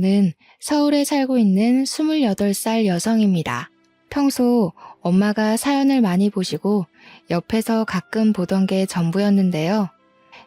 저는 서울에 살고 있는 28살 여성입니다. 평소 엄마가 사연을 많이 보시고 옆에서 가끔 보던 게 전부였는데요.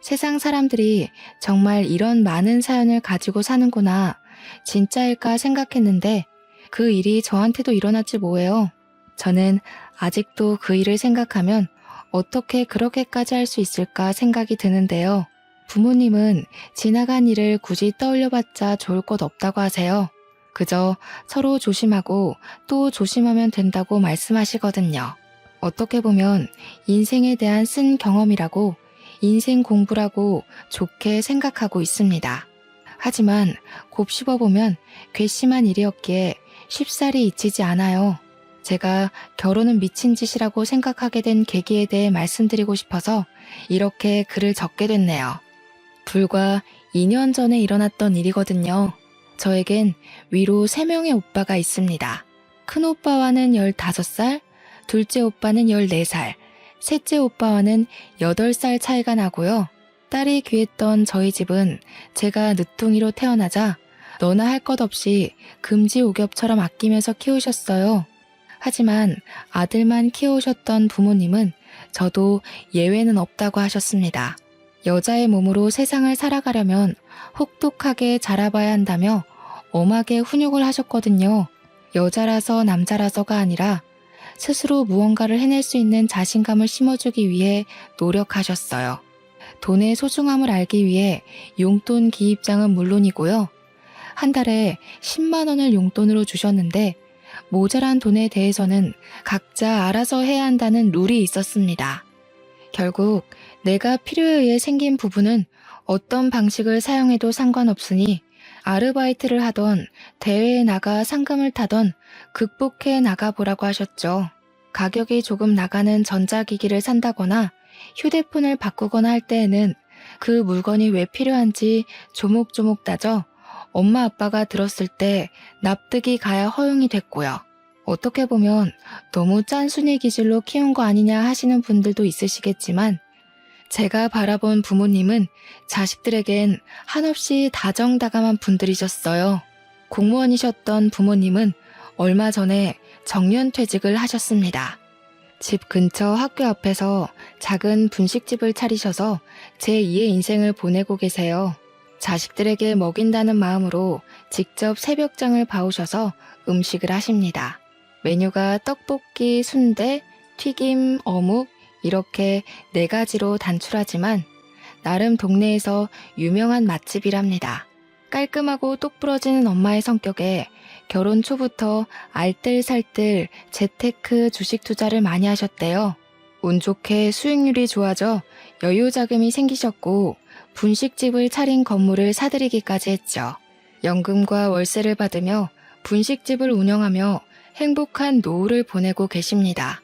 세상 사람들이 정말 이런 많은 사연을 가지고 사는구나, 진짜일까 생각했는데 그 일이 저한테도 일어났지 뭐예요. 저는 아직도 그 일을 생각하면 어떻게 그렇게까지 할 수 있을까 생각이 드는데요. 부모님은 지나간 일을 굳이 떠올려봤자 좋을 것 없다고 하세요. 그저 서로 조심하고 또 조심하면 된다고 말씀하시거든요. 어떻게 보면 인생에 대한 쓴 경험이라고, 인생 공부라고 좋게 생각하고 있습니다. 하지만 곱씹어보면 괘씸한 일이었기에 쉽사리 잊히지 않아요. 제가 결혼은 미친 짓이라고 생각하게 된 계기에 대해 말씀드리고 싶어서 이렇게 글을 적게 됐네요. 불과 2년 전에 일어났던 일이거든요. 저에겐 위로 3명의 오빠가 있습니다. 큰 오빠와는 15살, 둘째 오빠는 14살, 셋째 오빠와는 8살 차이가 나고요. 딸이 귀했던 저희 집은 제가 늦둥이로 태어나자 너나 할 것 없이 금지옥엽처럼 아끼면서 키우셨어요. 하지만 아들만 키우셨던 부모님은 저도 예외는 없다고 하셨습니다. 여자의 몸으로 세상을 살아가려면 혹독하게 자라봐야 한다며 엄하게 훈육을 하셨거든요. 여자라서 남자라서가 아니라 스스로 무언가를 해낼 수 있는 자신감을 심어주기 위해 노력하셨어요. 돈의 소중함을 알기 위해 용돈 기입장은 물론이고요. 한 달에 10만 원을 용돈으로 주셨는데 모자란 돈에 대해서는 각자 알아서 해야 한다는 룰이 있었습니다. 결국 내가 필요에 의해 생긴 부분은 어떤 방식을 사용해도 상관없으니 아르바이트를 하던 대회에 나가 상금을 타던 극복해 나가보라고 하셨죠. 가격이 조금 나가는 전자기기를 산다거나 휴대폰을 바꾸거나 할 때에는 그 물건이 왜 필요한지 조목조목 따져 엄마 아빠가 들었을 때 납득이 가야 허용이 됐고요. 어떻게 보면 너무 짠순이 기질로 키운 거 아니냐 하시는 분들도 있으시겠지만 제가 바라본 부모님은 자식들에겐 한없이 다정다감한 분들이셨어요. 공무원이셨던 부모님은 얼마 전에 정년퇴직을 하셨습니다. 집 근처 학교 앞에서 작은 분식집을 차리셔서 제2의 인생을 보내고 계세요. 자식들에게 먹인다는 마음으로 직접 새벽장을 봐오셔서 음식을 하십니다. 메뉴가 떡볶이, 순대, 튀김, 어묵 이렇게 4가지로 단출하지만 나름 동네에서 유명한 맛집이랍니다. 깔끔하고 똑부러지는 엄마의 성격에 결혼 초부터 알뜰살뜰 재테크 주식 투자를 많이 하셨대요. 운 좋게 수익률이 좋아져 여유 자금이 생기셨고 분식집을 차린 건물을 사들이기까지 했죠. 연금과 월세를 받으며 분식집을 운영하며 행복한 노후를 보내고 계십니다.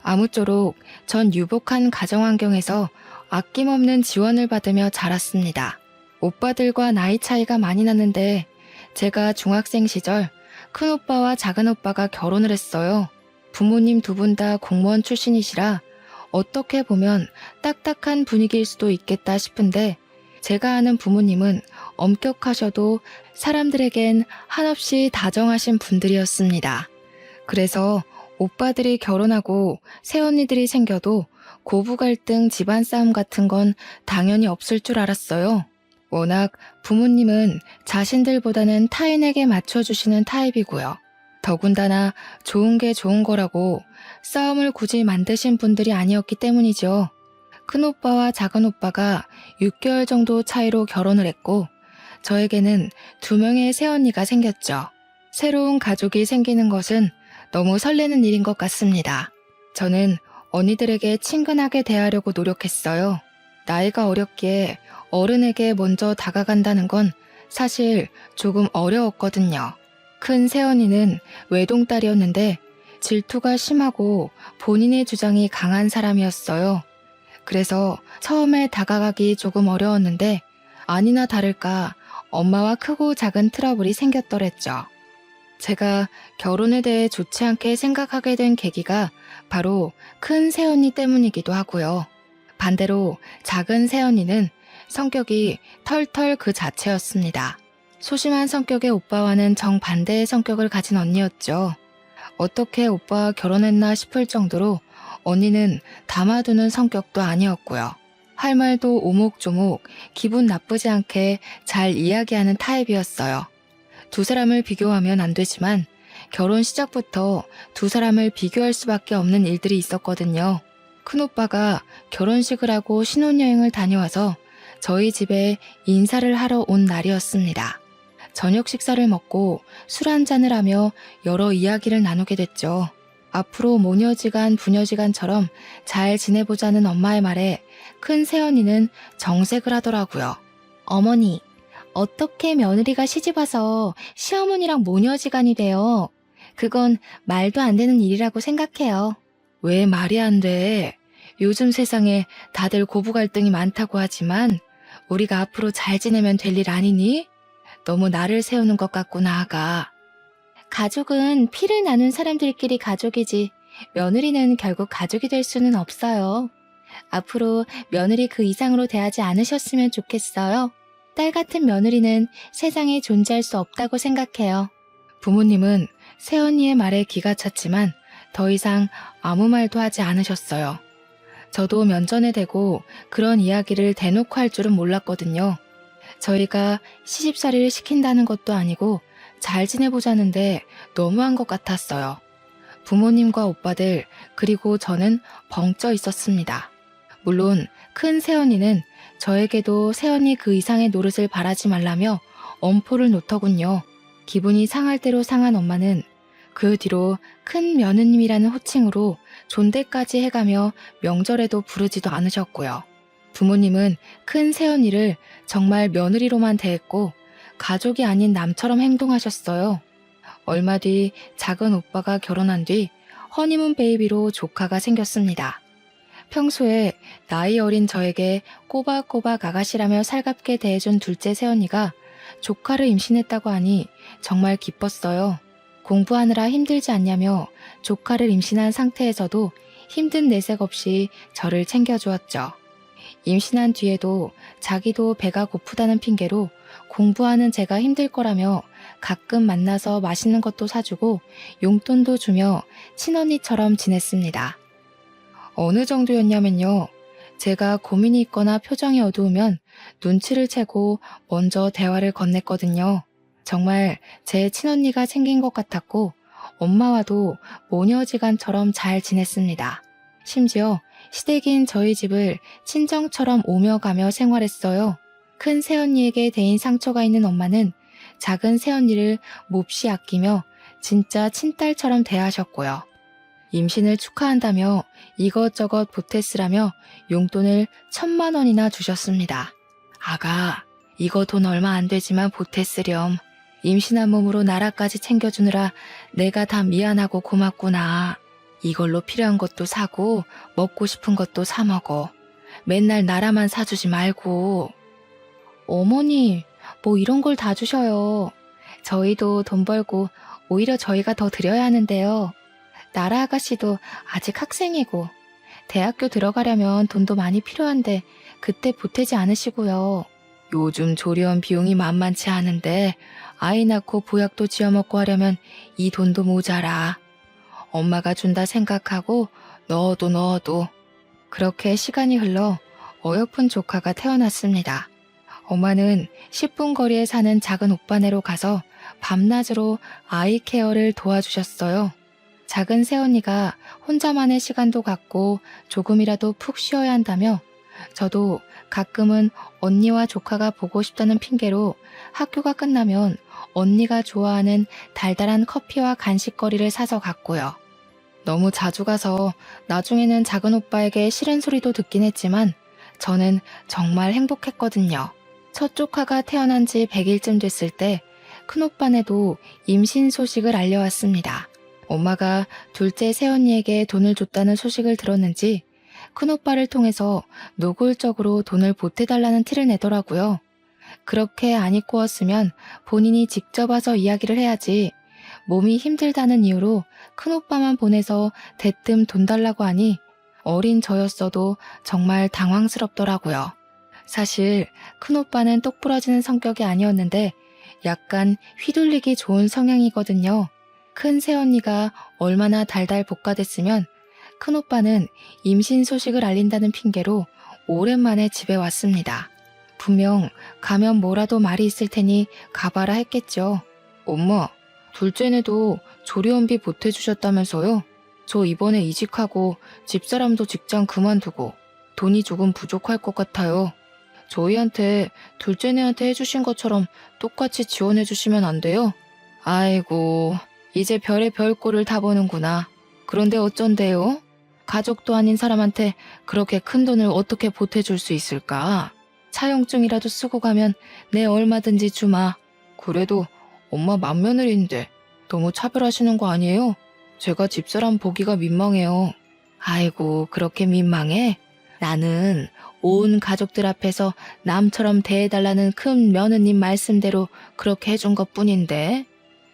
아무쪼록 전 유복한 가정환경에서 아낌없는 지원을 받으며 자랐습니다. 오빠들과 나이 차이가 많이 났는데 제가 중학생 시절 큰오빠와 작은오빠가 결혼을 했어요. 부모님 두 분 다 공무원 출신이시라 어떻게 보면 딱딱한 분위기일 수도 있겠다 싶은데 제가 아는 부모님은 엄격하셔도 사람들에겐 한없이 다정하신 분들이었습니다. 그래서 오빠들이 결혼하고 새언니들이 생겨도 고부 갈등, 집안 싸움 같은 건 당연히 없을 줄 알았어요. 워낙 부모님은 자신들보다는 타인에게 맞춰주시는 타입이고요. 더군다나 좋은 게 좋은 거라고 싸움을 굳이 만드신 분들이 아니었기 때문이죠. 큰오빠와 작은오빠가 6개월 정도 차이로 결혼을 했고 저에게는 2명의 새언니가 생겼죠. 새로운 가족이 생기는 것은 너무 설레는 일인 것 같습니다. 저는 언니들에게 친근하게 대하려고 노력했어요. 나이가 어렸기에 어른에게 먼저 다가간다는 건 사실 조금 어려웠거든요. 큰 새언니는 외동딸이었는데 질투가 심하고 본인의 주장이 강한 사람이었어요. 그래서 처음에 다가가기 조금 어려웠는데 아니나 다를까 엄마와 크고 작은 트러블이 생겼더랬죠. 제가 결혼에 대해 좋지 않게 생각하게 된 계기가 바로 큰 새언니 때문이기도 하고요. 반대로 작은 새언니는 성격이 털털 그 자체였습니다. 소심한 성격의 오빠와는 정반대의 성격을 가진 언니였죠. 어떻게 오빠와 결혼했나 싶을 정도로 언니는 담아두는 성격도 아니었고요. 할 말도 오목조목 기분 나쁘지 않게 잘 이야기하는 타입이었어요. 두 사람을 비교하면 안 되지만 결혼 시작부터 두 사람을 비교할 수밖에 없는 일들이 있었거든요. 큰오빠가 결혼식을 하고 신혼여행을 다녀와서 저희 집에 인사를 하러 온 날이었습니다. 저녁 식사를 먹고 술 한잔을 하며 여러 이야기를 나누게 됐죠. 앞으로 모녀지간 부녀지간처럼 잘 지내보자는 엄마의 말에 큰 새언니는 정색을 하더라고요. 어머니, 어떻게 며느리가 시집와서 시어머니랑 모녀지간이 돼요? 그건 말도 안 되는 일이라고 생각해요. 왜 말이 안 돼? 요즘 세상에 다들 고부 갈등이 많다고 하지만 우리가 앞으로 잘 지내면 될 일 아니니? 너무 나를 세우는 것 같구나, 아가. 가족은 피를 나눈 사람들끼리 가족이지 며느리는 결국 가족이 될 수는 없어요. 앞으로 며느리 그 이상으로 대하지 않으셨으면 좋겠어요. 딸 같은 며느리는 세상에 존재할 수 없다고 생각해요. 부모님은 새언니의 말에 기가 찼지만 더 이상 아무 말도 하지 않으셨어요. 저도 면전에 대고 그런 이야기를 대놓고 할 줄은 몰랐거든요. 저희가 시집살이를 시킨다는 것도 아니고 잘 지내보자는데 너무한 것 같았어요. 부모님과 오빠들 그리고 저는 벙쪄 있었습니다. 물론 큰 새언니는 저에게도 새언니 그 이상의 노릇을 바라지 말라며 엄포를 놓더군요. 기분이 상할 대로 상한 엄마는 그 뒤로 큰 며느님이라는 호칭으로 존대까지 해가며 명절에도 부르지도 않으셨고요. 부모님은 큰 새언니를 정말 며느리로만 대했고 가족이 아닌 남처럼 행동하셨어요. 얼마 뒤 작은 오빠가 결혼한 뒤 허니문 베이비로 조카가 생겼습니다. 평소에 나이 어린 저에게 꼬박꼬박 아가씨라며 살갑게 대해준 둘째 새언니가 조카를 임신했다고 하니 정말 기뻤어요. 공부하느라 힘들지 않냐며 조카를 임신한 상태에서도 힘든 내색 없이 저를 챙겨주었죠. 임신한 뒤에도 자기도 배가 고프다는 핑계로 공부하는 제가 힘들 거라며 가끔 만나서 맛있는 것도 사주고 용돈도 주며 친언니처럼 지냈습니다. 어느 정도였냐면요. 제가 고민이 있거나 표정이 어두우면 눈치를 채고 먼저 대화를 건넸거든요. 정말 제 친언니가 생긴 것 같았고 엄마와도 모녀지간처럼 잘 지냈습니다. 심지어 시댁인 저희 집을 친정처럼 오며 가며 생활했어요. 큰 새언니에게 대인 상처가 있는 엄마는 작은 새언니를 몹시 아끼며 진짜 친딸처럼 대하셨고요. 임신을 축하한다며 이것저것 보태쓰라며 용돈을 1,000만 원이나 주셨습니다. 아가, 이거 돈 얼마 안 되지만 보태쓰렴. 임신한 몸으로 나라까지 챙겨주느라 내가 다 미안하고 고맙구나. 이걸로 필요한 것도 사고 먹고 싶은 것도 사 먹어. 맨날 나라만 사주지 말고. 어머니, 뭐 이런 걸 다 주셔요. 저희도 돈 벌고 오히려 저희가 더 드려야 하는데요. 나라 아가씨도 아직 학생이고 대학교 들어가려면 돈도 많이 필요한데 그때 보태지 않으시고요. 요즘 조리원 비용이 만만치 않은데 아이 낳고 보약도 지어먹고 하려면 이 돈도 모자라. 엄마가 준다 생각하고 넣어도. 그렇게 시간이 흘러 어여쁜 조카가 태어났습니다. 엄마는 10분 거리에 사는 작은 오빠네로 가서 밤낮으로 아이 케어를 도와주셨어요. 작은 새언니가 혼자만의 시간도 갖고 조금이라도 푹 쉬어야 한다며 저도 가끔은 언니와 조카가 보고 싶다는 핑계로 학교가 끝나면 언니가 좋아하는 달달한 커피와 간식거리를 사서 갔고요. 너무 자주 가서 나중에는 작은 오빠에게 싫은 소리도 듣긴 했지만 저는 정말 행복했거든요. 첫 조카가 태어난 지 100일쯤 됐을 때 큰오빠네도 임신 소식을 알려왔습니다. 엄마가 둘째 새언니에게 돈을 줬다는 소식을 들었는지 큰오빠를 통해서 노골적으로 돈을 보태달라는 티를 내더라고요. 그렇게 안 입고 왔으면 본인이 직접 와서 이야기를 해야지 몸이 힘들다는 이유로 큰오빠만 보내서 대뜸 돈 달라고 하니 어린 저였어도 정말 당황스럽더라고요. 사실 큰오빠는 똑부러지는 성격이 아니었는데 약간 휘둘리기 좋은 성향이거든요. 큰 새언니가 얼마나 달달 볶아댔으면 큰오빠는 임신 소식을 알린다는 핑계로 오랜만에 집에 왔습니다. 분명 가면 뭐라도 말이 있을 테니 가봐라 했겠죠. 엄마, 둘째네도 조리원비 보태주셨다면서요? 저 이번에 이직하고 집사람도 직장 그만두고 돈이 조금 부족할 것 같아요. 저희한테 둘째네한테 해주신 것처럼 똑같이 지원해주시면 안 돼요? 아이고, 이제 별의 별꼴을 다 보는구나. 그런데 어쩐대요? 가족도 아닌 사람한테 그렇게 큰 돈을 어떻게 보태줄 수 있을까? 차용증이라도 쓰고 가면 내 얼마든지 주마. 그래도 엄마 맏며느리인데 너무 차별하시는 거 아니에요? 제가 집사람 보기가 민망해요. 아이고, 그렇게 민망해? 나는 온 가족들 앞에서 남처럼 대해달라는 큰 며느님 말씀대로 그렇게 해준 것 뿐인데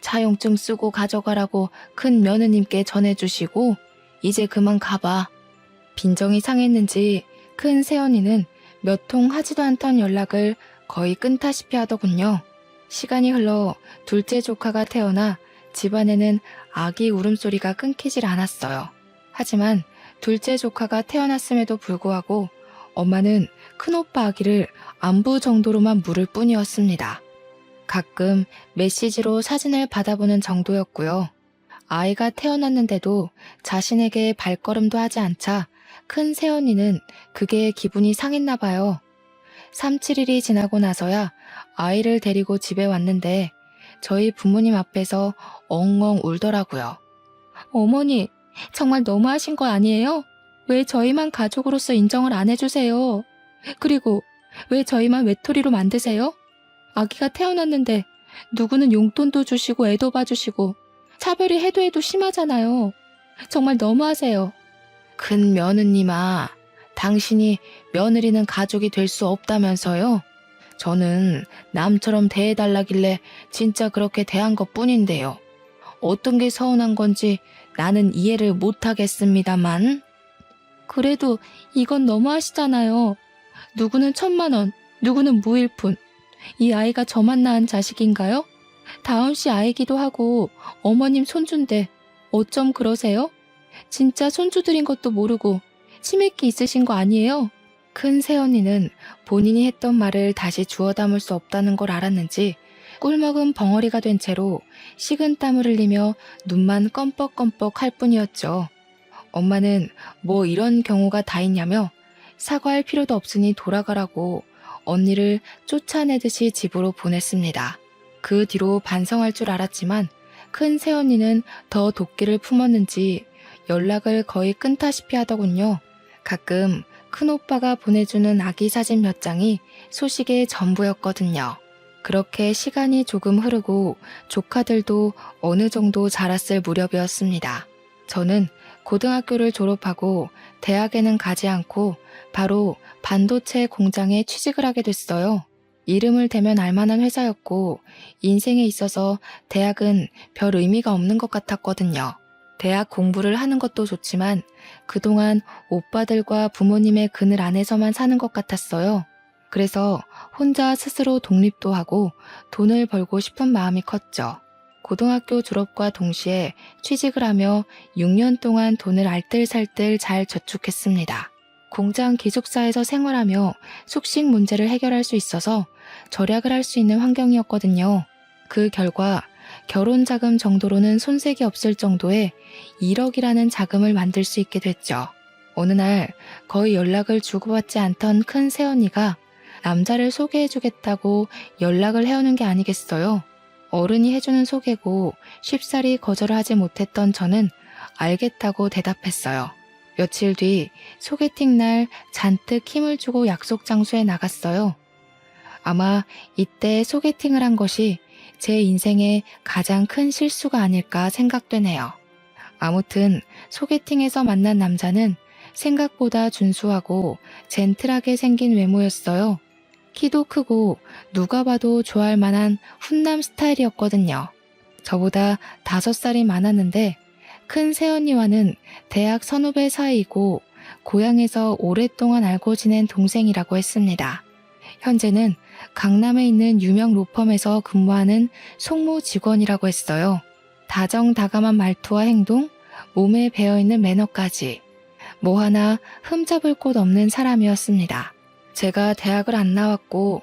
차용증 쓰고 가져가라고 큰 며느님께 전해주시고 이제 그만 가봐. 빈정이 상했는지 큰 새언니는 몇 통 하지도 않던 연락을 거의 끊다시피 하더군요. 시간이 흘러 둘째 조카가 태어나 집안에는 아기 울음소리가 끊기질 않았어요. 하지만 둘째 조카가 태어났음에도 불구하고 엄마는 큰오빠 아기를 안부 정도로만 물을 뿐이었습니다. 가끔 메시지로 사진을 받아보는 정도였고요. 아이가 태어났는데도 자신에게 발걸음도 하지 않자 큰 새언니는 그게 기분이 상했나 봐요. 3, 7일이 지나고 나서야 아이를 데리고 집에 왔는데 저희 부모님 앞에서 엉엉 울더라고요. 어머니, 정말 너무하신 거 아니에요? 왜 저희만 가족으로서 인정을 안 해주세요? 그리고 왜 저희만 외톨이로 만드세요? 아기가 태어났는데 누구는 용돈도 주시고 애도 봐주시고 차별이 해도 해도 심하잖아요. 정말 너무하세요. 큰 며느님아, 당신이 며느리는 가족이 될 수 없다면서요? 저는 남처럼 대해달라길래 진짜 그렇게 대한 것 뿐인데요. 어떤 게 서운한 건지 나는 이해를 못하겠습니다만. 그래도 이건 너무하시잖아요. 누구는 1,000만 원, 누구는 무일푼. 이 아이가 저만 낳은 자식인가요? 다은 씨 아이기도 하고 어머님 손주인데 어쩜 그러세요? 진짜 손주들인 것도 모르고 치맥기 있으신 거 아니에요? 큰 새언니는 본인이 했던 말을 다시 주워 담을 수 없다는 걸 알았는지 꿀먹은 벙어리가 된 채로 식은땀을 흘리며 눈만 껌뻑껌뻑 할 뿐이었죠. 엄마는 뭐 이런 경우가 다 있냐며 사과할 필요도 없으니 돌아가라고 언니를 쫓아내듯이 집으로 보냈습니다. 그 뒤로 반성할 줄 알았지만 큰 새언니는 더 도끼를 품었는지 연락을 거의 끊다시피 하더군요. 가끔 큰오빠가 보내주는 아기 사진 몇 장이 소식의 전부였거든요. 그렇게 시간이 조금 흐르고 조카들도 어느 정도 자랐을 무렵이었습니다. 저는 고등학교를 졸업하고 대학에는 가지 않고 바로 반도체 공장에 취직을 하게 됐어요. 이름을 대면 알만한 회사였고 인생에 있어서 대학은 별 의미가 없는 것 같았거든요. 대학 공부를 하는 것도 좋지만 그동안 오빠들과 부모님의 그늘 안에서만 사는 것 같았어요. 그래서 혼자 스스로 독립도 하고 돈을 벌고 싶은 마음이 컸죠. 고등학교 졸업과 동시에 취직을 하며 6년 동안 돈을 알뜰살뜰 잘 저축했습니다. 공장 기숙사에서 생활하며 숙식 문제를 해결할 수 있어서 절약을 할 수 있는 환경이었거든요. 그 결과 결혼 자금 정도로는 손색이 없을 정도의 1억이라는 자금을 만들 수 있게 됐죠. 어느 날 거의 연락을 주고받지 않던 큰 새언니가 남자를 소개해주겠다고 연락을 해오는 게 아니겠어요. 어른이 해주는 소개고 쉽사리 거절을 하지 못했던 저는 알겠다고 대답했어요. 며칠 뒤 소개팅 날 잔뜩 힘을 주고 약속 장소에 나갔어요. 아마 이때 소개팅을 한 것이 제 인생의 가장 큰 실수가 아닐까 생각되네요. 아무튼 소개팅에서 만난 남자는 생각보다 준수하고 젠틀하게 생긴 외모였어요. 키도 크고 누가 봐도 좋아할 만한 훈남 스타일이었거든요. 저보다 5살이 많았는데 큰 새언니와는 대학 선후배 사이이고 고향에서 오랫동안 알고 지낸 동생이라고 했습니다. 현재는 강남에 있는 유명 로펌에서 근무하는 송무 직원이라고 했어요. 다정다감한 말투와 행동, 몸에 배어있는 매너까지 뭐 하나 흠잡을 곳 없는 사람이었습니다. 제가 대학을 안 나왔고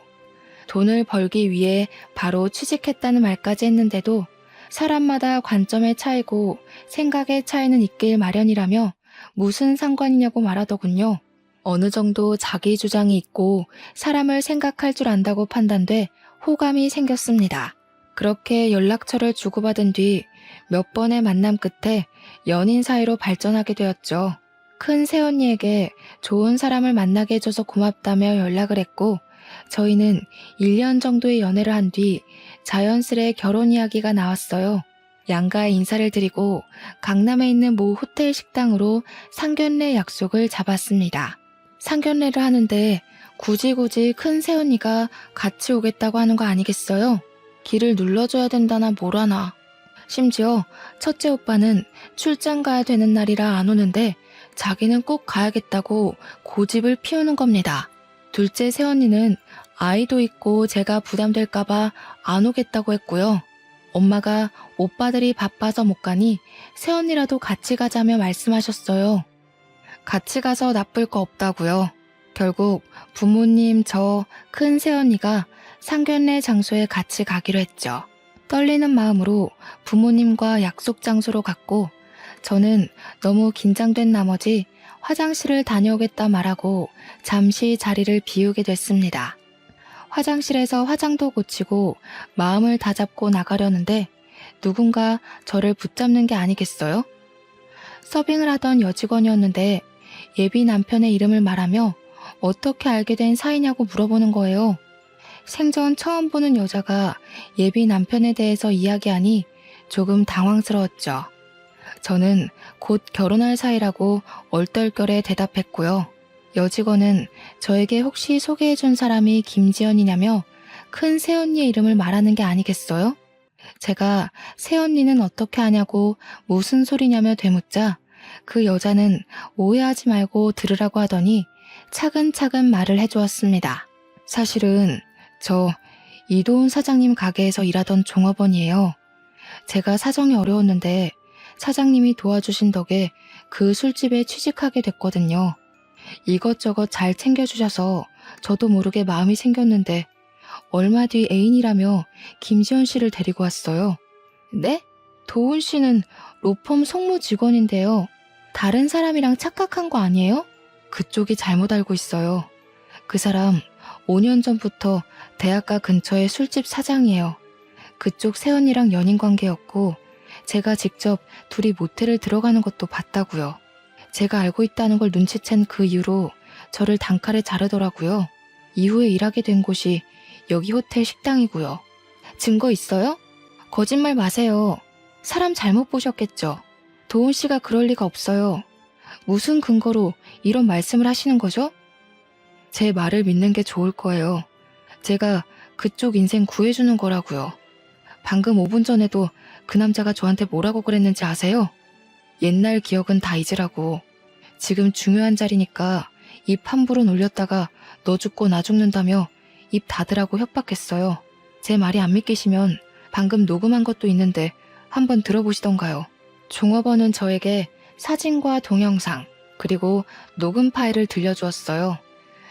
돈을 벌기 위해 바로 취직했다는 말까지 했는데도 사람마다 관점의 차이고 생각의 차이는 있길 마련이라며 무슨 상관이냐고 말하더군요. 어느 정도 자기 주장이 있고 사람을 생각할 줄 안다고 판단돼 호감이 생겼습니다. 그렇게 연락처를 주고받은 뒤 몇 번의 만남 끝에 연인 사이로 발전하게 되었죠. 큰 새언니에게 좋은 사람을 만나게 해줘서 고맙다며 연락을 했고 저희는 1년 정도의 연애를 한 뒤 자연스레 결혼 이야기가 나왔어요. 양가 인사를 드리고 강남에 있는 모 호텔 식당으로 상견례 약속을 잡았습니다. 상견례를 하는데 굳이 큰 새언니가 같이 오겠다고 하는 거 아니겠어요? 길을 눌러줘야 된다나 뭐라나. 심지어 첫째 오빠는 출장 가야 되는 날이라 안 오는데 자기는 꼭 가야겠다고 고집을 피우는 겁니다. 둘째 새언니는 아이도 있고 제가 부담될까봐 안 오겠다고 했고요. 엄마가 오빠들이 바빠서 못 가니 새언니라도 같이 가자며 말씀하셨어요. 같이 가서 나쁠 거 없다고요. 결국 부모님, 저, 큰 새언니가 상견례 장소에 같이 가기로 했죠. 떨리는 마음으로 부모님과 약속 장소로 갔고 저는 너무 긴장된 나머지 화장실을 다녀오겠다 말하고 잠시 자리를 비우게 됐습니다. 화장실에서 화장도 고치고 마음을 다잡고 나가려는데 누군가 저를 붙잡는 게 아니겠어요? 서빙을 하던 여직원이었는데 예비 남편의 이름을 말하며 어떻게 알게 된 사이냐고 물어보는 거예요. 생전 처음 보는 여자가 예비 남편에 대해서 이야기하니 조금 당황스러웠죠. 저는 곧 결혼할 사이라고 얼떨결에 대답했고요. 여직원은 저에게 혹시 소개해준 사람이 김지연이냐며 큰 새언니의 이름을 말하는 게 아니겠어요? 제가 새언니는 어떻게 아냐고 무슨 소리냐며 되묻자 그 여자는 오해하지 말고 들으라고 하더니 차근차근 말을 해주었습니다. 사실은 저 이도훈 사장님 가게에서 일하던 종업원이에요. 제가 사정이 어려웠는데 사장님이 도와주신 덕에 그 술집에 취직하게 됐거든요. 이것저것 잘 챙겨주셔서 저도 모르게 마음이 생겼는데 얼마 뒤 애인이라며 김지연 씨를 데리고 왔어요. 네? 도훈 씨는 로펌 송무 직원인데요. 다른 사람이랑 착각한 거 아니에요? 그쪽이 잘못 알고 있어요. 그 사람 5년 전부터 대학가 근처의 술집 사장이에요. 그쪽 새언니랑 연인 관계였고 제가 직접 둘이 모텔을 들어가는 것도 봤다고요. 제가 알고 있다는 걸 눈치챈 그 이후로 저를 단칼에 자르더라고요. 이후에 일하게 된 곳이 여기 호텔 식당이고요. 증거 있어요? 거짓말 마세요. 사람 잘못 보셨겠죠. 도훈 씨가 그럴 리가 없어요. 무슨 근거로 이런 말씀을 하시는 거죠? 제 말을 믿는 게 좋을 거예요. 제가 그쪽 인생 구해주는 거라고요. 방금 5분 전에도 그 남자가 저한테 뭐라고 그랬는지 아세요? 옛날 기억은 다 잊으라고. 지금 중요한 자리니까 입 함부로 놀렸다가 너 죽고 나 죽는다며 입 닫으라고 협박했어요. 제 말이 안 믿기시면 방금 녹음한 것도 있는데 한번 들어보시던가요. 종업원은 저에게 사진과 동영상 그리고 녹음 파일을 들려주었어요.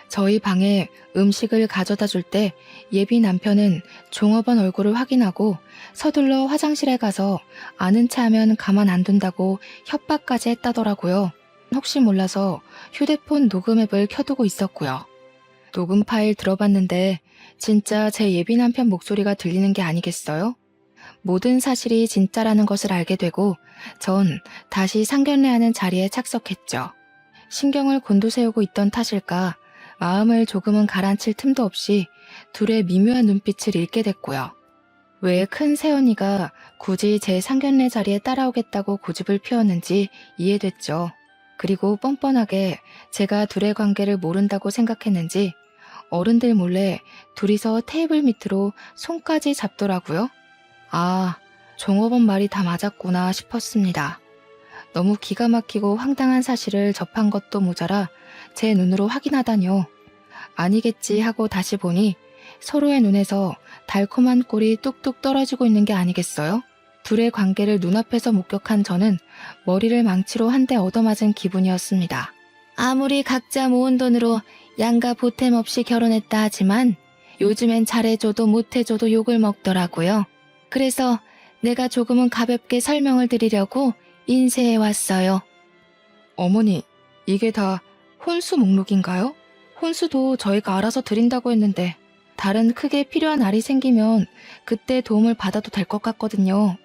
저희 방에 음식을 가져다 줄 때 예비 남편은 종업원 얼굴을 확인하고 서둘러 화장실에 가서 아는 체 하면 가만 안 둔다고 협박까지 했다더라고요. 혹시 몰라서 휴대폰 녹음 앱을 켜두고 있었고요. 녹음 파일 들어봤는데 진짜 제 예비 남편 목소리가 들리는 게 아니겠어요? 모든 사실이 진짜라는 것을 알게 되고 전 다시 상견례하는 자리에 착석했죠. 신경을 곤두세우고 있던 탓일까 마음을 조금은 가라앉힐 틈도 없이 둘의 미묘한 눈빛을 읽게 됐고요. 왜 큰 새언니가 굳이 제 상견례 자리에 따라오겠다고 고집을 피웠는지 이해됐죠. 그리고 뻔뻔하게 제가 둘의 관계를 모른다고 생각했는지 어른들 몰래 둘이서 테이블 밑으로 손까지 잡더라고요. 아, 종업원 말이 다 맞았구나 싶었습니다. 너무 기가 막히고 황당한 사실을 접한 것도 모자라 제 눈으로 확인하다니요. 아니겠지 하고 다시 보니 서로의 눈에서 달콤한 꿀이 뚝뚝 떨어지고 있는 게 아니겠어요? 둘의 관계를 눈앞에서 목격한 저는 머리를 망치로 한 대 얻어맞은 기분이었습니다. 아무리 각자 모은 돈으로 양가 보탬 없이 결혼했다 하지만 요즘엔 잘해줘도 못해줘도 욕을 먹더라고요. 그래서 내가 조금은 가볍게 설명을 드리려고 인쇄해 왔어요. 어머니, 이게 다 혼수 목록인가요? 혼수도 저희가 알아서 드린다고 했는데 다른 크게 필요한 알이 생기면 그때 도움을 받아도 될 것 같거든요.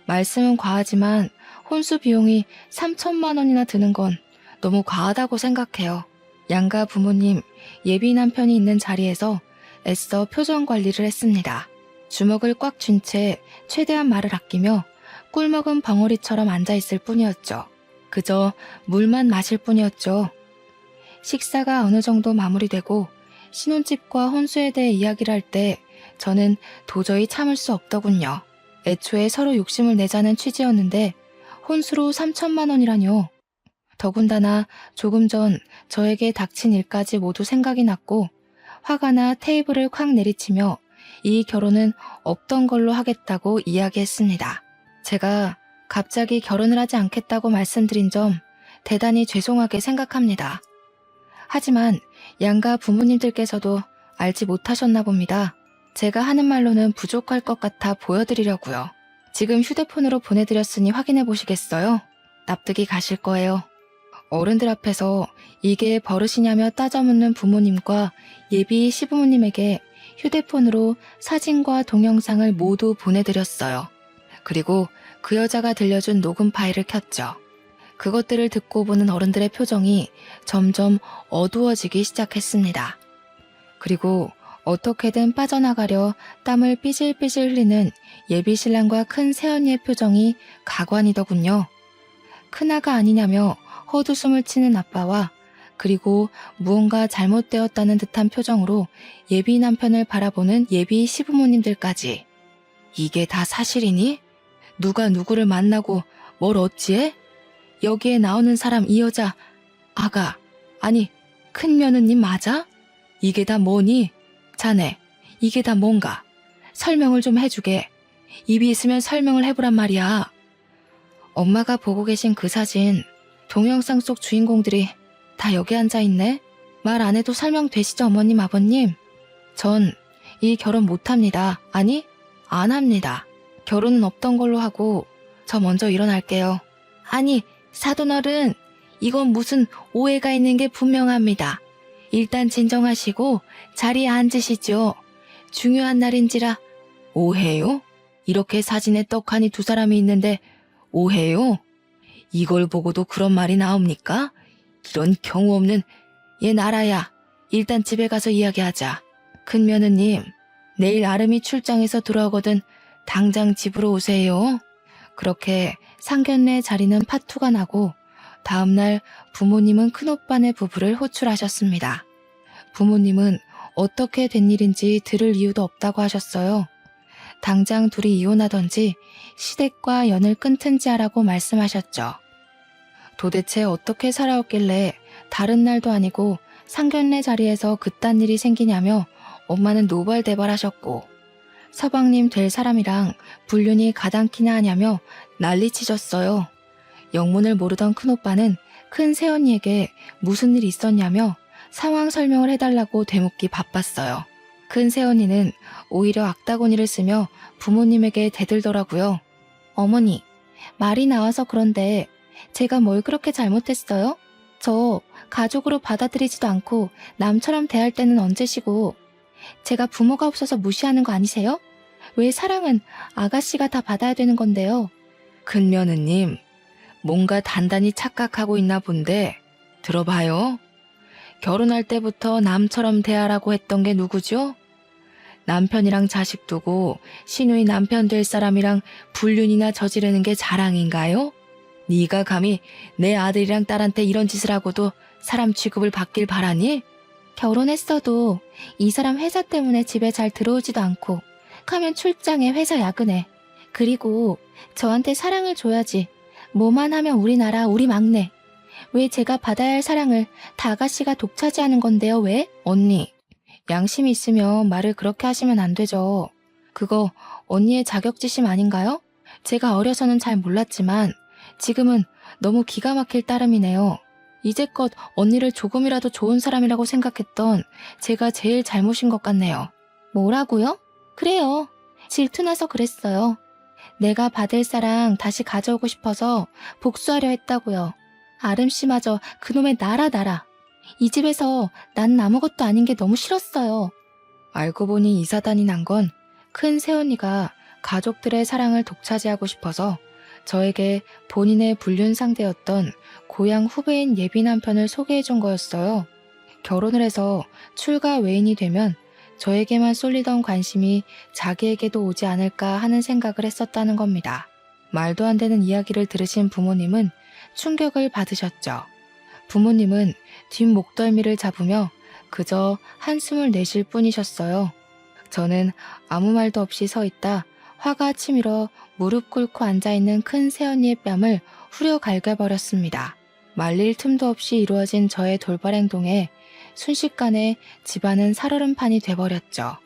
말씀은 과하지만 혼수 비용이 3천만 원이나 드는 건 너무 과하다고 생각해요. 양가 부모님, 예비 남편이 있는 자리에서 애써 표정 관리를 했습니다. 주먹을 꽉 쥔 채 최대한 말을 아끼며 꿀먹은 벙어리처럼 앉아있을 뿐이었죠. 그저 물만 마실 뿐이었죠. 식사가 어느 정도 마무리되고 신혼집과 혼수에 대해 이야기를 할 때 저는 도저히 참을 수 없더군요. 애초에 서로 욕심을 내자는 취지였는데 혼수로 3천만 원이라뇨. 더군다나 조금 전 저에게 닥친 일까지 모두 생각이 났고 화가 나 테이블을 콱 내리치며 이 결혼은 없던 걸로 하겠다고 이야기했습니다. 제가 갑자기 결혼을 하지 않겠다고 말씀드린 점 대단히 죄송하게 생각합니다. 하지만 양가 부모님들께서도 알지 못하셨나 봅니다. 제가 하는 말로는 부족할 것 같아 보여드리려고요. 지금 휴대폰으로 보내드렸으니 확인해 보시겠어요? 납득이 가실 거예요. 어른들 앞에서 이게 버릇이냐며 따져묻는 부모님과 예비 시부모님에게 휴대폰으로 사진과 동영상을 모두 보내드렸어요. 그리고 그 여자가 들려준 녹음 파일을 켰죠. 그것들을 듣고 보는 어른들의 표정이 점점 어두워지기 시작했습니다. 그리고 어떻게든 빠져나가려 땀을 삐질삐질 흘리는 예비 신랑과 큰 새언니의 표정이 가관이더군요. 큰아가 아니냐며 헛웃음을 치는 아빠와 그리고 무언가 잘못되었다는 듯한 표정으로 예비 남편을 바라보는 예비 시부모님들까지. 이게 다 사실이니? 누가 누구를 만나고 뭘 어찌해? 여기에 나오는 사람 이 여자 아가 아니 큰 며느님 맞아? 이게 다 뭐니? 자네 이게 다 뭔가? 설명을 좀 해주게. 입이 있으면 설명을 해보란 말이야. 엄마가 보고 계신 그 사진 동영상 속 주인공들이 다 여기 앉아있네? 말 안 해도 설명되시죠 어머님 아버님? 전 이 결혼 못합니다. 아니 안 합니다. 결혼은 없던 걸로 하고 저 먼저 일어날게요. 아니 사돈어른 이건 무슨 오해가 있는 게 분명합니다. 일단 진정하시고 자리에 앉으시죠. 중요한 날인지라. 오해요? 이렇게 사진에 떡하니 두 사람이 있는데 오해요? 이걸 보고도 그런 말이 나옵니까? 이런 경우 없는 얘 나라야. 일단 집에 가서 이야기하자. 큰 며느님 내일 아름이 출장에서 돌아오거든 당장 집으로 오세요. 그렇게 상견례 자리는 파투가 나고 다음날 부모님은 큰오빠네 부부를 호출하셨습니다. 부모님은 어떻게 된 일인지 들을 이유도 없다고 하셨어요. 당장 둘이 이혼하던지 시댁과 연을 끊든지 하라고 말씀하셨죠. 도대체 어떻게 살아왔길래 다른 날도 아니고 상견례 자리에서 그딴 일이 생기냐며 엄마는 노발대발하셨고 서방님 될 사람이랑 불륜이 가당키나 하냐며 난리치셨어요. 영문을 모르던 큰오빠는 큰 새언니에게 무슨 일이 있었냐며 상황 설명을 해달라고 되묻기 바빴어요. 큰 새언니는 오히려 악다구니를 쓰며 부모님에게 대들더라고요. 어머니, 말이 나와서 그런데 제가 뭘 그렇게 잘못했어요? 저 가족으로 받아들이지도 않고 남처럼 대할 때는 언제시고 제가 부모가 없어서 무시하는 거 아니세요? 왜 사랑은 아가씨가 다 받아야 되는 건데요? 큰 며느님, 뭔가 단단히 착각하고 있나 본데 들어봐요. 결혼할 때부터 남처럼 대하라고 했던 게 누구죠? 남편이랑 자식 두고 시누이 남편 될 사람이랑 불륜이나 저지르는 게 자랑인가요? 네가 감히 내 아들이랑 딸한테 이런 짓을 하고도 사람 취급을 받길 바라니? 결혼했어도 이 사람 회사 때문에 집에 잘 들어오지도 않고 가면 출장에 회사 야근해. 그리고 저한테 사랑을 줘야지. 뭐만 하면 우리나라 우리 막내. 왜 제가 받아야 할 사랑을 다 아가씨가 독차지하는 건데요, 왜? 언니, 양심이 있으면 말을 그렇게 하시면 안 되죠. 그거 언니의 자격지심 아닌가요? 제가 어려서는 잘 몰랐지만 지금은 너무 기가 막힐 따름이네요. 이제껏 언니를 조금이라도 좋은 사람이라고 생각했던 제가 제일 잘못인 것 같네요. 뭐라고요? 그래요. 질투나서 그랬어요. 내가 받을 사랑 다시 가져오고 싶어서 복수하려 했다고요. 아름씨마저 그놈의 나라. 이 집에서 난 아무것도 아닌 게 너무 싫었어요. 알고 보니 이 사단이 난 건 큰 새언니가 가족들의 사랑을 독차지하고 싶어서 저에게 본인의 불륜 상대였던 고향 후배인 예비 남편을 소개해 준 거였어요. 결혼을 해서 출가 외인이 되면 저에게만 쏠리던 관심이 자기에게도 오지 않을까 하는 생각을 했었다는 겁니다. 말도 안 되는 이야기를 들으신 부모님은 충격을 받으셨죠. 부모님은 뒷목덜미를 잡으며 그저 한숨을 내쉴 뿐이셨어요. 저는 아무 말도 없이 서 있다 화가 치밀어 무릎 꿇고 앉아있는 큰 새언니의 뺨을 후려 갈겨버렸습니다. 말릴 틈도 없이 이루어진 저의 돌발 행동에 순식간에 집안은 살얼음판이 돼버렸죠.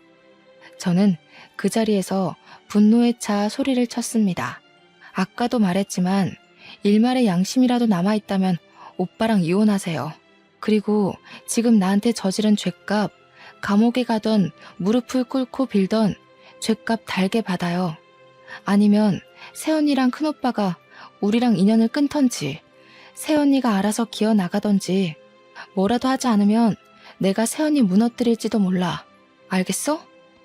저는 그 자리에서 분노에 차 소리를 쳤습니다. 아까도 말했지만 일말의 양심이라도 남아있다면 오빠랑 이혼하세요. 그리고 지금 나한테 저지른 죄값, 감옥에 가던 무릎을 꿇고 빌던 죄값 달게 받아요. 아니면 새언니랑 큰오빠가 우리랑 인연을 끊던지 새언니가 알아서 기어 나가던지 뭐라도 하지 않으면 내가 새언니 무너뜨릴지도 몰라. 알겠어?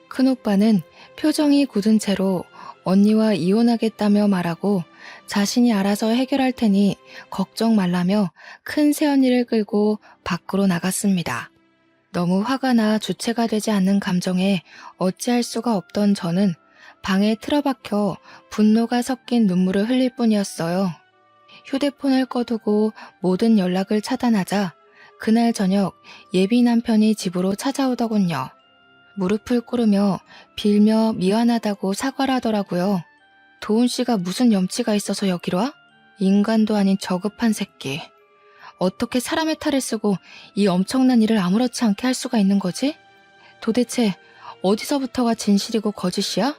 큰오빠는 표정이 굳은 채로 언니와 이혼하겠다며 말하고 자신이 알아서 해결할 테니 걱정 말라며 큰 새언니를 끌고 밖으로 나갔습니다. 너무 화가 나 주체가 되지 않는 감정에 어찌할 수가 없던 저는 방에 틀어박혀 분노가 섞인 눈물을 흘릴 뿐이었어요. 휴대폰을 꺼두고 모든 연락을 차단하자 그날 저녁 예비 남편이 집으로 찾아오더군요. 무릎을 꿇으며 빌며 미안하다고 사과를 하더라고요. 도훈 씨가 무슨 염치가 있어서 여기로 와? 인간도 아닌 저급한 새끼. 어떻게 사람의 탈을 쓰고 이 엄청난 일을 아무렇지 않게 할 수가 있는 거지? 도대체 어디서부터가 진실이고 거짓이야?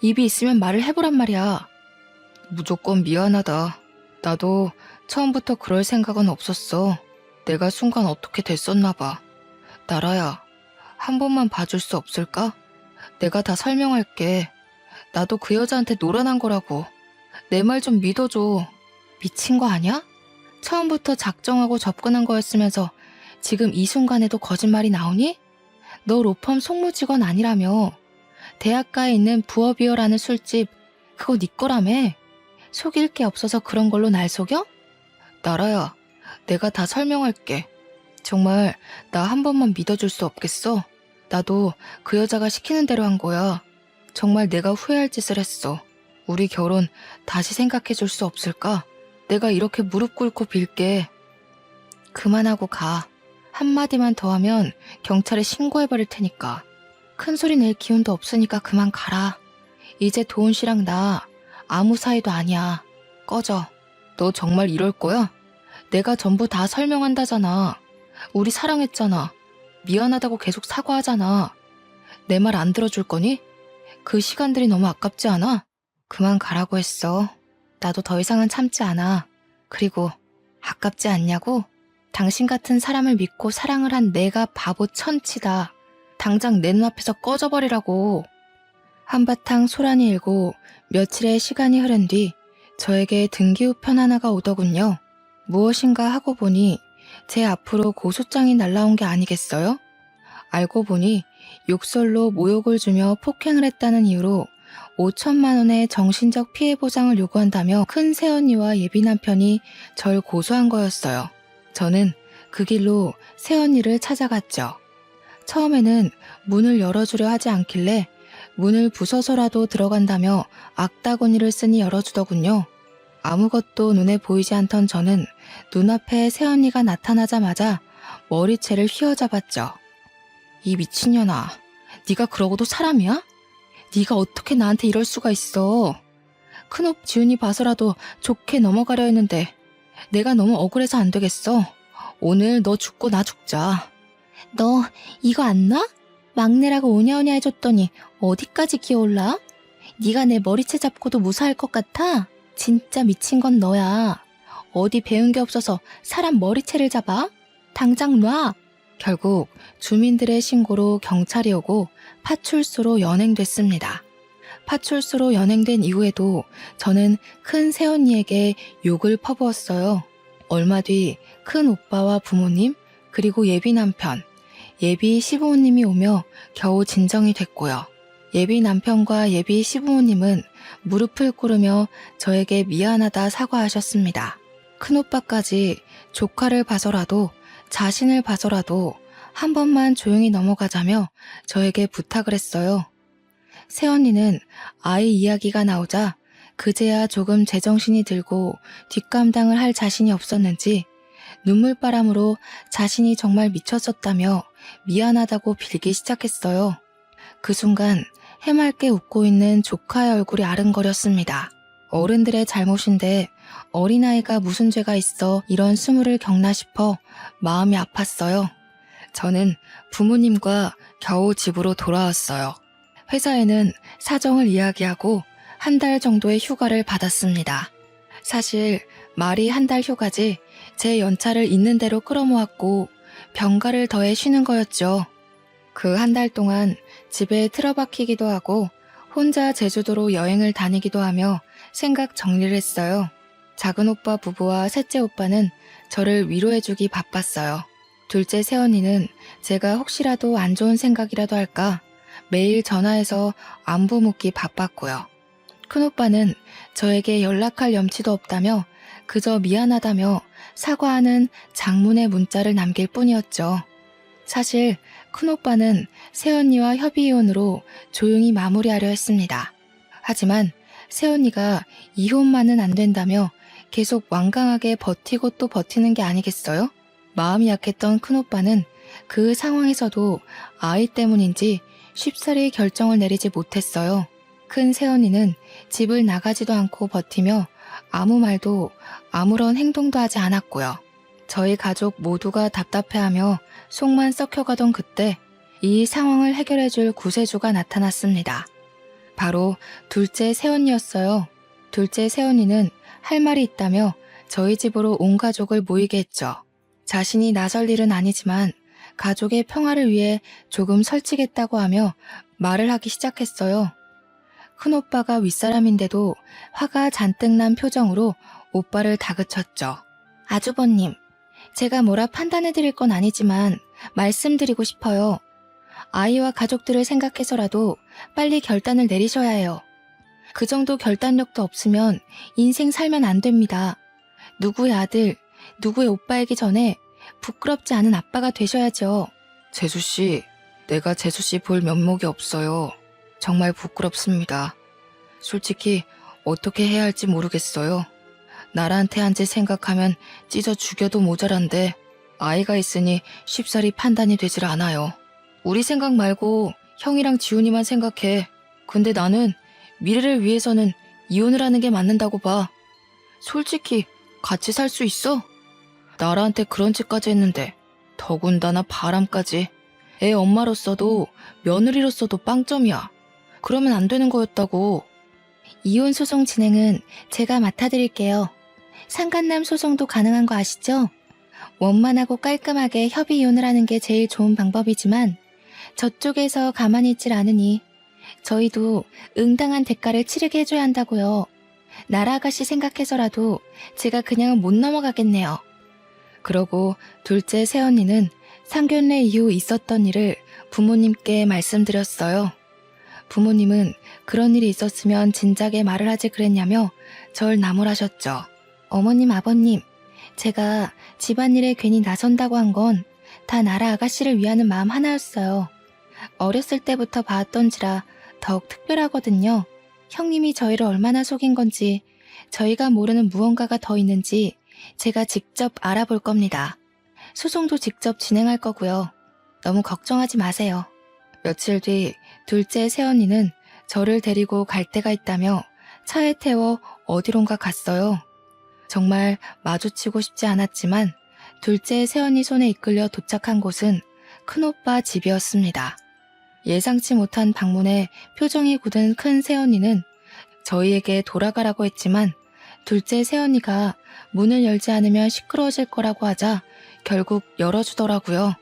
입이 있으면 말을 해보란 말이야. 무조건 미안하다. 나도 처음부터 그럴 생각은 없었어. 내가 순간 어떻게 됐었나 봐. 나라야, 한 번만 봐줄 수 없을까? 내가 다 설명할게. 나도 그 여자한테 노란한 거라고. 내 말 좀 믿어줘. 미친 거 아니야? 처음부터 작정하고 접근한 거였으면서 지금 이 순간에도 거짓말이 나오니? 너 로펌 송무직원 아니라며. 대학가에 있는 부어비어라는 술집 그거 네 거라며. 속일 게 없어서 그런 걸로 날 속여? 나라야, 내가 다 설명할게. 정말 나 한 번만 믿어줄 수 없겠어? 나도 그 여자가 시키는 대로 한 거야. 정말 내가 후회할 짓을 했어. 우리 결혼 다시 생각해 줄 수 없을까? 내가 이렇게 무릎 꿇고 빌게. 그만하고 가. 한마디만 더 하면 경찰에 신고해버릴 테니까. 큰 소리 낼 기운도 없으니까 그만 가라. 이제 도훈 씨랑 나 아무 사이도 아니야. 꺼져. 너 정말 이럴 거야? 내가 전부 다 설명한다잖아. 우리 사랑했잖아. 미안하다고 계속 사과하잖아. 내 말 안 들어줄 거니? 그 시간들이 너무 아깝지 않아? 그만 가라고 했어. 나도 더 이상은 참지 않아. 그리고 아깝지 않냐고? 당신 같은 사람을 믿고 사랑을 한 내가 바보 천치다. 당장 내 눈앞에서 꺼져버리라고. 한바탕 소란이 일고 며칠의 시간이 흐른 뒤 저에게 등기우편 하나가 오더군요. 무엇인가 하고 보니 제 앞으로 고소장이 날라온 게 아니겠어요? 알고 보니 욕설로 모욕을 주며 폭행을 했다는 이유로 5천만 원의 정신적 피해 보상을 요구한다며 큰 새언니와 예비 남편이 절 고소한 거였어요. 저는 그 길로 새언니를 찾아갔죠. 처음에는 문을 열어주려 하지 않길래 문을 부숴서라도 들어간다며 악다구니를 쓰니 열어주더군요. 아무것도 눈에 보이지 않던 저는 눈앞에 새언니가 나타나자마자 머리채를 휘어잡았죠. 이 미친년아, 네가 그러고도 사람이야? 네가 어떻게 나한테 이럴 수가 있어. 큰옷 지훈이 봐서라도 좋게 넘어가려 했는데 내가 너무 억울해서 안 되겠어. 오늘 너 죽고 나 죽자. 너 이거 안 놔? 막내라고 오냐오냐 해줬더니 어디까지 기어올라? 네가 내 머리채 잡고도 무사할 것 같아? 진짜 미친 건 너야. 어디 배운 게 없어서 사람 머리채를 잡아? 당장 놔! 결국 주민들의 신고로 경찰이 오고 파출소로 연행됐습니다. 파출소로 연행된 이후에도 저는 큰 새언니에게 욕을 퍼부었어요. 얼마 뒤 큰 오빠와 부모님, 그리고 예비 남편, 예비 시부모님이 오며 겨우 진정이 됐고요. 예비 남편과 예비 시부모님은 무릎을 꿇으며 저에게 미안하다 사과하셨습니다. 큰오빠까지 조카를 봐서라도 자신을 봐서라도 한 번만 조용히 넘어가자며 저에게 부탁을 했어요. 새언니는 아이 이야기가 나오자 그제야 조금 제정신이 들고 뒷감당을 할 자신이 없었는지 눈물바람으로 자신이 정말 미쳤었다며 미안하다고 빌기 시작했어요. 그 순간 해맑게 웃고 있는 조카의 얼굴이 아른거렸습니다. 어른들의 잘못인데 어린아이가 무슨 죄가 있어 이런 수모를 겪나 싶어 마음이 아팠어요. 저는 부모님과 겨우 집으로 돌아왔어요. 회사에는 사정을 이야기하고 한 달 정도의 휴가를 받았습니다. 사실 말이 한 달 휴가지 제 연차를 있는 대로 끌어모았고 병가를 더해 쉬는 거였죠. 그 한 달 동안 집에 틀어박히기도 하고 혼자 제주도로 여행을 다니기도 하며 생각 정리를 했어요. 작은 오빠 부부와 셋째 오빠는 저를 위로해주기 바빴어요. 둘째 새언니는 제가 혹시라도 안 좋은 생각이라도 할까 매일 전화해서 안부 묻기 바빴고요. 큰오빠는 저에게 연락할 염치도 없다며 그저 미안하다며 사과하는 장문의 문자를 남길 뿐이었죠. 사실 큰오빠는 새언니와 협의이혼으로 조용히 마무리하려 했습니다. 하지만 새언니가 이혼만은 안 된다며 계속 완강하게 버티고 또 버티는 게 아니겠어요? 마음이 약했던 큰오빠는 그 상황에서도 아이 때문인지 쉽사리 결정을 내리지 못했어요. 큰 새언니는 집을 나가지도 않고 버티며 아무 말도 아무런 행동도 하지 않았고요. 저희 가족 모두가 답답해하며 속만 썩혀가던 그때 이 상황을 해결해줄 구세주가 나타났습니다. 바로 둘째 새언니였어요. 둘째 새언니는 할 말이 있다며 저희 집으로 온 가족을 모이게 했죠. 자신이 나설 일은 아니지만 가족의 평화를 위해 조금 설치겠다고 하며 말을 하기 시작했어요. 큰오빠가 윗사람인데도 화가 잔뜩 난 표정으로 오빠를 다그쳤죠. 아주버님, 제가 뭐라 판단해드릴 건 아니지만 말씀드리고 싶어요. 아이와 가족들을 생각해서라도 빨리 결단을 내리셔야 해요. 그 정도 결단력도 없으면 인생 살면 안 됩니다. 누구의 아들, 누구의 오빠이기 전에 부끄럽지 않은 아빠가 되셔야죠. 재수씨, 내가 재수씨 볼 면목이 없어요. 정말 부끄럽습니다. 솔직히 어떻게 해야 할지 모르겠어요. 나라한테 한 짓 생각하면 찢어 죽여도 모자란데 아이가 있으니 쉽사리 판단이 되질 않아요. 우리 생각 말고 형이랑 지훈이만 생각해. 근데 나는 미래를 위해서는 이혼을 하는 게 맞는다고 봐. 솔직히 같이 살 수 있어? 나라한테 그런 짓까지 했는데 더군다나 바람까지. 애 엄마로서도 며느리로서도 빵점이야. 그러면 안 되는 거였다고. 이혼 소송 진행은 제가 맡아드릴게요. 상간남 소송도 가능한 거 아시죠? 원만하고 깔끔하게 협의 이혼을 하는 게 제일 좋은 방법이지만 저쪽에서 가만히 있질 않으니 저희도 응당한 대가를 치르게 해줘야 한다고요. 나라 아가씨 생각해서라도 제가 그냥은 못 넘어가겠네요. 그러고 둘째 새언니는 상견례 이후 있었던 일을 부모님께 말씀드렸어요. 부모님은 그런 일이 있었으면 진작에 말을 하지 그랬냐며 절 나무라셨죠. 어머님, 아버님, 제가 집안일에 괜히 나선다고 한 건 다 나라 아가씨를 위하는 마음 하나였어요. 어렸을 때부터 봐왔던지라 더욱 특별하거든요. 형님이 저희를 얼마나 속인 건지 저희가 모르는 무언가가 더 있는지 제가 직접 알아볼 겁니다. 소송도 직접 진행할 거고요. 너무 걱정하지 마세요. 며칠 뒤 둘째 새언니는 저를 데리고 갈 데가 있다며 차에 태워 어디론가 갔어요. 정말 마주치고 싶지 않았지만 둘째 세연이 손에 이끌려 도착한 곳은 큰오빠 집이었습니다. 예상치 못한 방문에 표정이 굳은 큰 세연이는 저희에게 돌아가라고 했지만 둘째 세연이가 문을 열지 않으면 시끄러워질 거라고 하자 결국 열어주더라고요.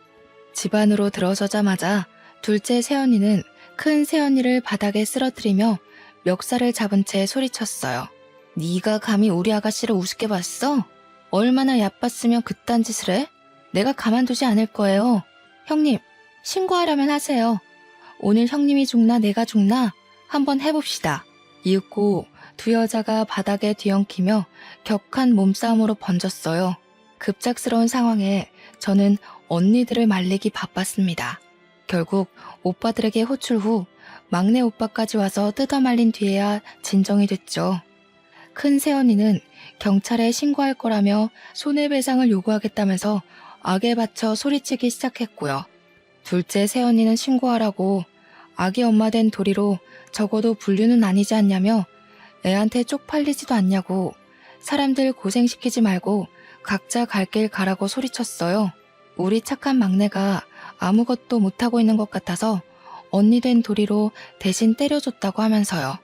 집 안으로 들어서자마자 둘째 세연이는 큰 세연이를 바닥에 쓰러뜨리며 멱살을 잡은 채 소리쳤어요. 네가 감히 우리 아가씨를 우습게 봤어? 얼마나 얕봤으면 그딴 짓을 해? 내가 가만두지 않을 거예요. 형님, 신고하려면 하세요. 오늘 형님이 죽나 내가 죽나 한번 해봅시다. 이윽고 두 여자가 바닥에 뒤엉키며 격한 몸싸움으로 번졌어요. 급작스러운 상황에 저는 언니들을 말리기 바빴습니다. 결국 오빠들에게 호출 후 막내 오빠까지 와서 뜯어말린 뒤에야 진정이 됐죠. 큰 세연이는 경찰에 신고할 거라며 손해배상을 요구하겠다면서 악에 받쳐 소리치기 시작했고요. 둘째 세연이는 신고하라고 아기 엄마 된 도리로 적어도 분류는 아니지 않냐며 애한테 쪽팔리지도 않냐고 사람들 고생시키지 말고 각자 갈 길 가라고 소리쳤어요. 우리 착한 막내가 아무것도 못하고 있는 것 같아서 언니 된 도리로 대신 때려줬다고 하면서요.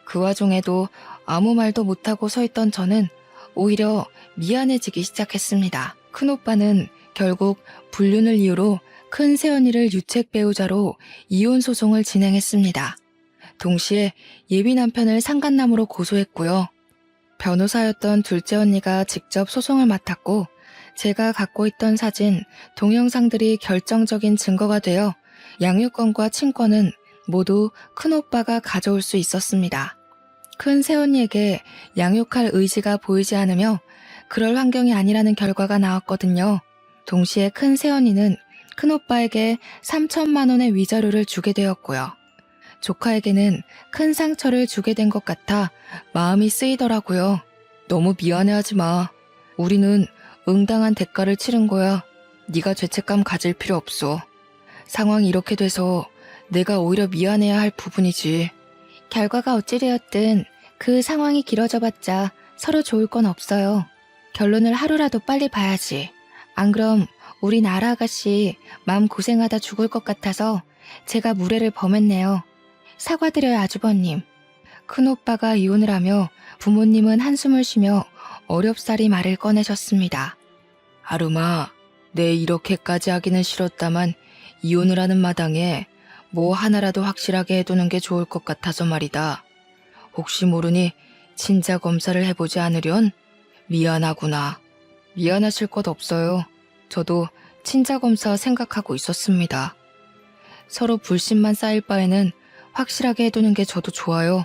그 와중에도 아무 말도 못하고 서 있던 저는 오히려 미안해지기 시작했습니다. 큰오빠는 결국 불륜을 이유로 큰 세연이를 유책 배우자로 이혼 소송을 진행했습니다. 동시에 예비 남편을 상간남으로 고소했고요. 변호사였던 둘째 언니가 직접 소송을 맡았고 제가 갖고 있던 사진, 동영상들이 결정적인 증거가 되어 양육권과 친권은 모두 큰오빠가 가져올 수 있었습니다. 큰 세연이에게 양육할 의지가 보이지 않으며 그럴 환경이 아니라는 결과가 나왔거든요. 동시에 큰 세연이는 큰오빠에게 3천만 원의 위자료를 주게 되었고요. 조카에게는 큰 상처를 주게 된 것 같아 마음이 쓰이더라고요. 너무 미안해하지 마. 우리는 응당한 대가를 치른 거야. 네가 죄책감 가질 필요 없어. 상황이 이렇게 돼서 내가 오히려 미안해야 할 부분이지. 결과가 어찌되었든 그 상황이 길어져봤자 서로 좋을 건 없어요. 결론을 하루라도 빨리 봐야지. 안 그럼 우리 나라 아가씨 마음 고생하다 죽을 것 같아서 제가 무례를 범했네요. 사과드려요, 아주버님. 큰오빠가 이혼을 하며 부모님은 한숨을 쉬며 어렵사리 말을 꺼내셨습니다. 아름아, 내 이렇게까지 하기는 싫었다만 이혼을 하는 마당에 뭐 하나라도 확실하게 해두는 게 좋을 것 같아서 말이다. 혹시 모르니 친자 검사를 해보지 않으련? 미안하구나. 미안하실 것 없어요. 저도 친자 검사 생각하고 있었습니다. 서로 불신만 쌓일 바에는 확실하게 해두는 게 저도 좋아요.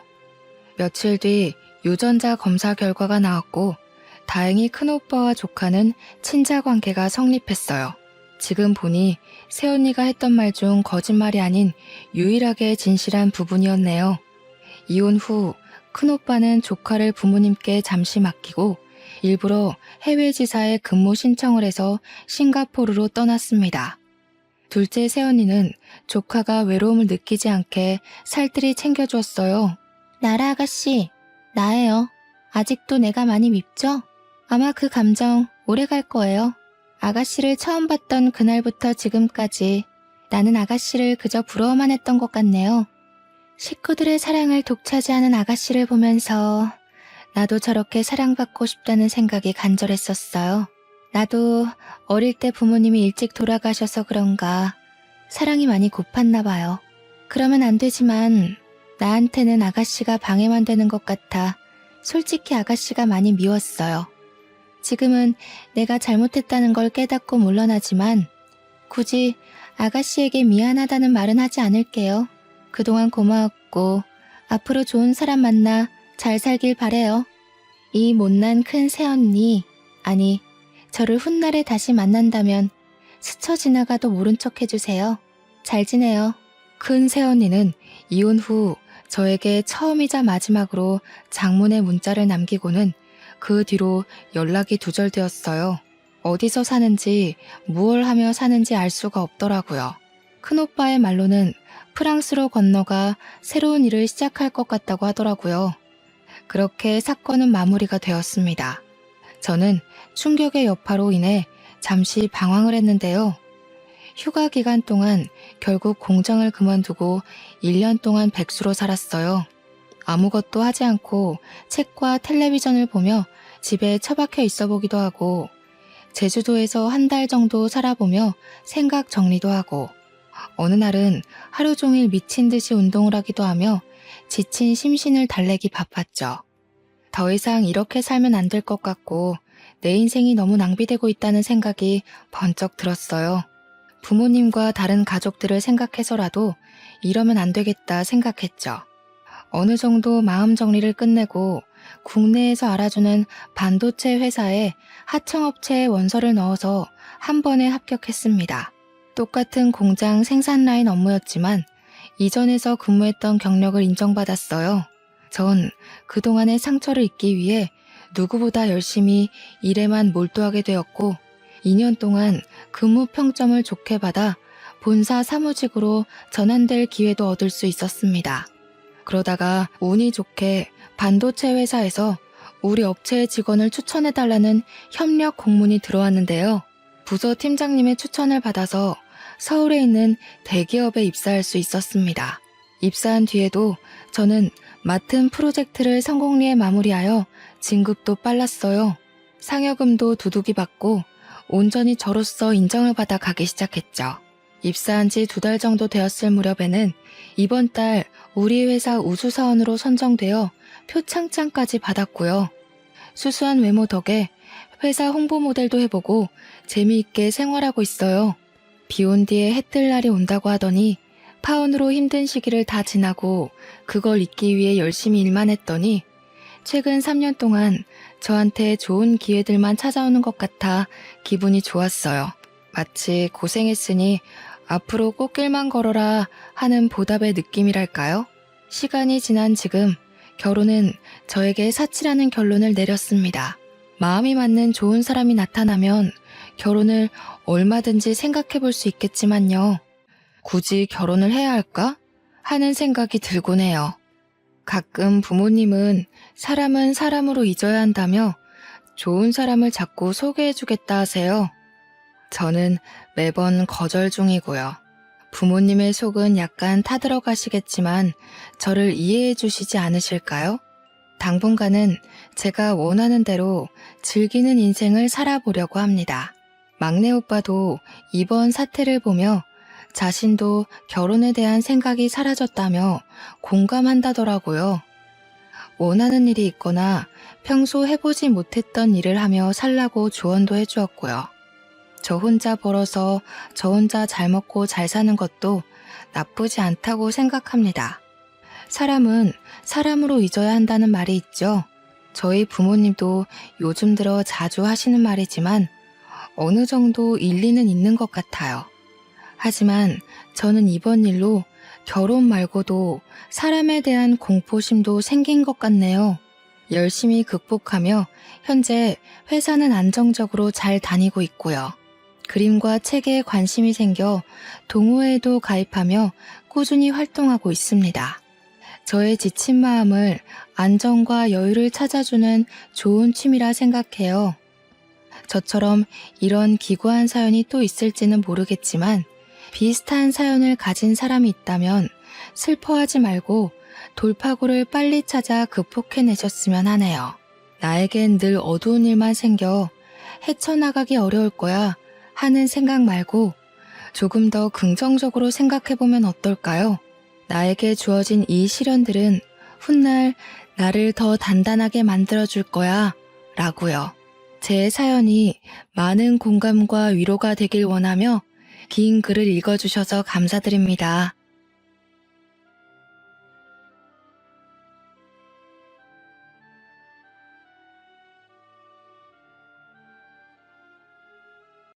며칠 뒤 유전자 검사 결과가 나왔고 다행히 큰오빠와 조카는 친자 관계가 성립했어요. 지금 보니 새언니가 했던 말 중 거짓말이 아닌 유일하게 진실한 부분이었네요. 이혼 후 큰오빠는 조카를 부모님께 잠시 맡기고 일부러 해외 지사에 근무 신청을 해서 싱가포르로 떠났습니다. 둘째 새언니는 조카가 외로움을 느끼지 않게 살뜰히 챙겨주었어요. 나라 아가씨, 나예요. 아직도 내가 많이 밉죠? 아마 그 감정 오래 갈 거예요. 아가씨를 처음 봤던 그날부터 지금까지 나는 아가씨를 그저 부러워만 했던 것 같네요. 식구들의 사랑을 독차지하는 아가씨를 보면서 나도 저렇게 사랑받고 싶다는 생각이 간절했었어요. 나도 어릴 때 부모님이 일찍 돌아가셔서 그런가 사랑이 많이 고팠나 봐요. 그러면 안 되지만 나한테는 아가씨가 방해만 되는 것 같아 솔직히 아가씨가 많이 미웠어요. 지금은 내가 잘못했다는 걸 깨닫고 물러나지만 굳이 아가씨에게 미안하다는 말은 하지 않을게요. 그동안 고마웠고 앞으로 좋은 사람 만나 잘 살길 바래요. 이 못난 큰 새언니, 아니 저를 훗날에 다시 만난다면 스쳐 지나가도 모른 척 해주세요. 잘 지내요. 큰 새언니는 이혼 후 저에게 처음이자 마지막으로 장문의 문자를 남기고는 그 뒤로 연락이 두절되었어요. 어디서 사는지 무얼 하며 사는지 알 수가 없더라고요. 큰오빠의 말로는 프랑스로 건너가 새로운 일을 시작할 것 같다고 하더라고요. 그렇게 사건은 마무리가 되었습니다. 저는 충격의 여파로 인해 잠시 방황을 했는데요. 휴가 기간 동안 결국 공장을 그만두고 1년 동안 백수로 살았어요. 아무것도 하지 않고 책과 텔레비전을 보며 집에 처박혀 있어 보기도 하고, 제주도에서 한 달 정도 살아보며 생각 정리도 하고, 어느 날은 하루 종일 미친 듯이 운동을 하기도 하며 지친 심신을 달래기 바빴죠. 더 이상 이렇게 살면 안 될 것 같고 내 인생이 너무 낭비되고 있다는 생각이 번쩍 들었어요. 부모님과 다른 가족들을 생각해서라도 이러면 안 되겠다 생각했죠. 어느 정도 마음 정리를 끝내고 국내에서 알아주는 반도체 회사에 하청업체에 원서를 넣어서 한 번에 합격했습니다. 똑같은 공장 생산 라인 업무였지만 이전에서 근무했던 경력을 인정받았어요. 전 그동안의 상처를 잊기 위해 누구보다 열심히 일에만 몰두하게 되었고, 2년 동안 근무 평점을 좋게 받아 본사 사무직으로 전환될 기회도 얻을 수 있었습니다. 그러다가 운이 좋게 반도체 회사에서 우리 업체의 직원을 추천해달라는 협력 공문이 들어왔는데요. 부서 팀장님의 추천을 받아서 서울에 있는 대기업에 입사할 수 있었습니다. 입사한 뒤에도 저는 맡은 프로젝트를 성공리에 마무리하여 진급도 빨랐어요. 상여금도 두둑이 받고 온전히 저로서 인정을 받아 가기 시작했죠. 입사한 지 2달 정도 되었을 무렵에는 이번 달 우리 회사 우수사원으로 선정되어 표창장까지 받았고요. 수수한 외모 덕에 회사 홍보 모델도 해보고 재미있게 생활하고 있어요. 비 온 뒤에 해 뜰 날이 온다고 하더니 파혼으로 힘든 시기를 다 지나고 그걸 잊기 위해 열심히 일만 했더니 최근 3년 동안 저한테 좋은 기회들만 찾아오는 것 같아 기분이 좋았어요. 마치 고생했으니 앞으로 꽃길만 걸어라 하는 보답의 느낌이랄까요? 시간이 지난 지금 결혼은 저에게 사치라는 결론을 내렸습니다. 마음이 맞는 좋은 사람이 나타나면 결혼을 얼마든지 생각해 볼 수 있겠지만요. 굳이 결혼을 해야 할까? 하는 생각이 들곤 해요. 가끔 부모님은 사람은 사람으로 잊어야 한다며 좋은 사람을 자꾸 소개해주겠다 하세요. 저는 매번 거절 중이고요. 부모님의 속은 약간 타들어가시겠지만 저를 이해해 주시지 않으실까요? 당분간은 제가 원하는 대로 즐기는 인생을 살아보려고 합니다. 막내 오빠도 이번 사태를 보며 자신도 결혼에 대한 생각이 사라졌다며 공감한다더라고요. 원하는 일이 있거나 평소 해보지 못했던 일을 하며 살라고 조언도 해주었고요. 저 혼자 벌어서 저 혼자 잘 먹고 잘 사는 것도 나쁘지 않다고 생각합니다. 사람은 사람으로 잊어야 한다는 말이 있죠. 저희 부모님도 요즘 들어 자주 하시는 말이지만 어느 정도 일리는 있는 것 같아요. 하지만 저는 이번 일로 결혼 말고도 사람에 대한 공포심도 생긴 것 같네요. 열심히 극복하며 현재 회사는 안정적으로 잘 다니고 있고요. 그림과 책에 관심이 생겨 동호회에도 가입하며 꾸준히 활동하고 있습니다. 저의 지친 마음을 안정과 여유를 찾아주는 좋은 취미라 생각해요. 저처럼 이런 기구한 사연이 또 있을지는 모르겠지만 비슷한 사연을 가진 사람이 있다면 슬퍼하지 말고 돌파구를 빨리 찾아 극복해내셨으면 하네요. 나에겐 늘 어두운 일만 생겨 헤쳐나가기 어려울 거야 하는 생각 말고 조금 더 긍정적으로 생각해보면 어떨까요? 나에게 주어진 이 시련들은 훗날 나를 더 단단하게 만들어줄 거야 라고요. 제 사연이 많은 공감과 위로가 되길 원하며 긴 글을 읽어주셔서 감사드립니다.